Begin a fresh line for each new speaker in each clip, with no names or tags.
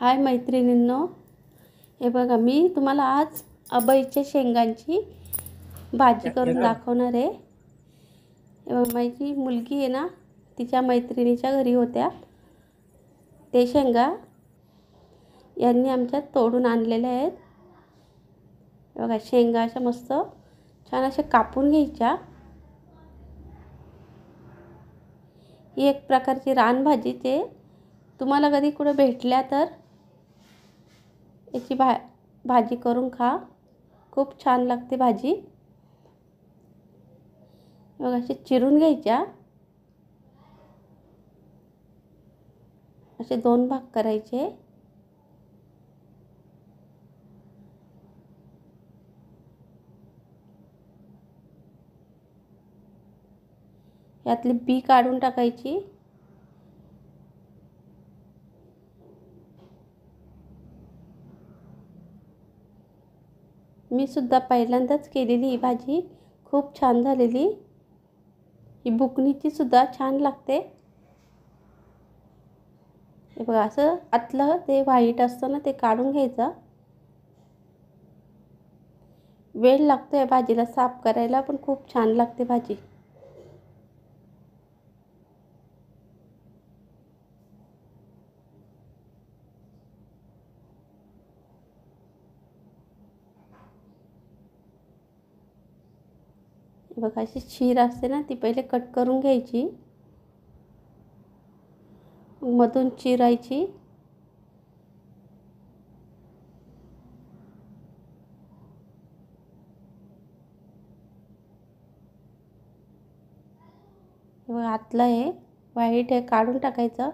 हाय मैत्रिणींनो, हे बघा मी तुम्हाला आज अबईच्या शेंगांची भाजी करून दाखवणार आहे। हे बघा माझी मुलगी आहे ना, तिच्या मैत्रिणीच्या घरी होत्या, ते शेंगा यांनी आमच्या तोडून आणलेल्या आहेत। हे बघा शेंगा अशा मस्त छान अशा कापून घ्यायच्या। ही एक प्रकारची रानभाजीचे, तुम्हाला कधी कुठे भेटल्या तर याची भाजी करून खा, खूप छान लागते भाजी। बघा असे चिरून घ्यायच्या, असे 2 भाग करायचे। यातली बी काढून टाकायची। मी सुद्धा पहिल्यांदाच केलेली ही भाजी, खूप छान झालेली। ही बुकनीची सुद्धा छान लागते। हे बघा असं आतलं ते व्हाईट असतं ना, ते काढून घ्यायचं। वेळ लागतो या भाजीला साफ करायला, पण खूप छान लागते भाजी। बघा अशी शीर असते ना, ती पहिले कट करून घ्यायची, मधून चिरायची। बघा आतलं हे व्हाईट हे काढून टाकायचं।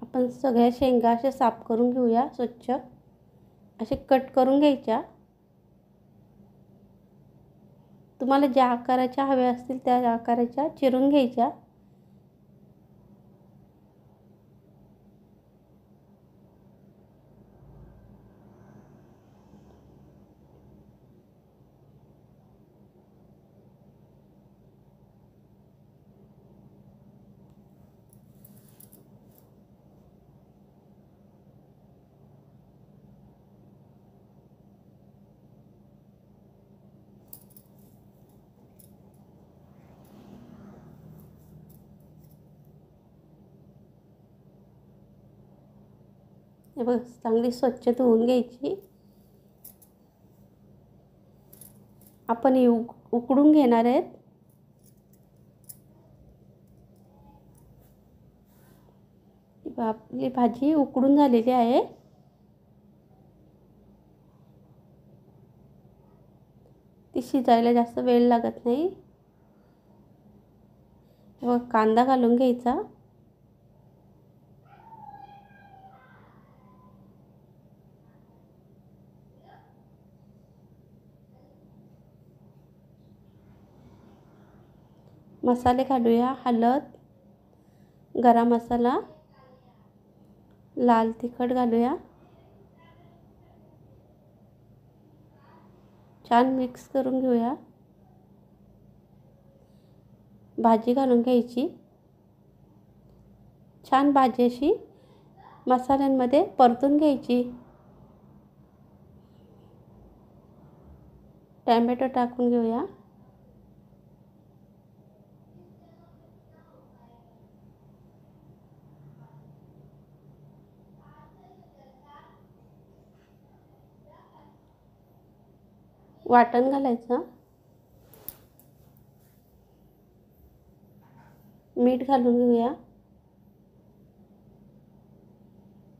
आपण सगळ्या शेंगा अशा साफ करून घेऊया, स्वच्छ असे कट करून घ्यायच्या। तुम्हाला ज्या आकाराच्या हव्या असतील त्या आकाराच्या चिरून घ्यायच्या। हे बघ चांगली स्वच्छ धुवून घ्यायची। आपण ही उकडून घेणार आहेत। आपली भाजी उकडून झालेली आहे। ती शिजायला जास्त वेळ लागत नाही। बघ कांदा घालून घ्यायचा। मसाले घालूया, हळद, गरम मसाला, लाल तिखट घालूया। छान मिक्स करून घेऊया। भाजी घालून घ्यायची। छान भाजी अशी मसाल्यांमध्ये परतून घ्यायची। टोमॅटो टाकून घेऊया। वाटण घालायचं, मीठ घालून घेऊया।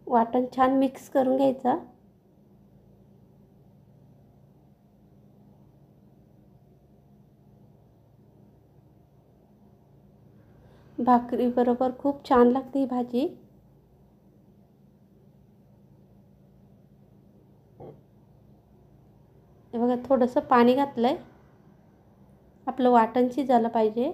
वाटण छान मिक्स करून घ्यायचं। भाकरी बरोबर खूप छान लागते ही भाजी। हे बघा थोडंसं पाणी घातलंय, आपलं वाटण शिजायला पाहिजे।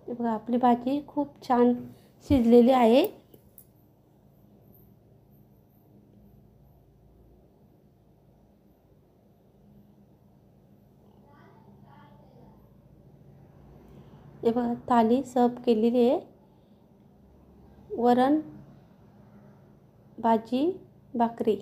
हे बघा आपली भाजी खूप छान शिजलेली आहे. हे बघा थाली सर्व केलेली आहे. वरण, भाजी, भाकरी.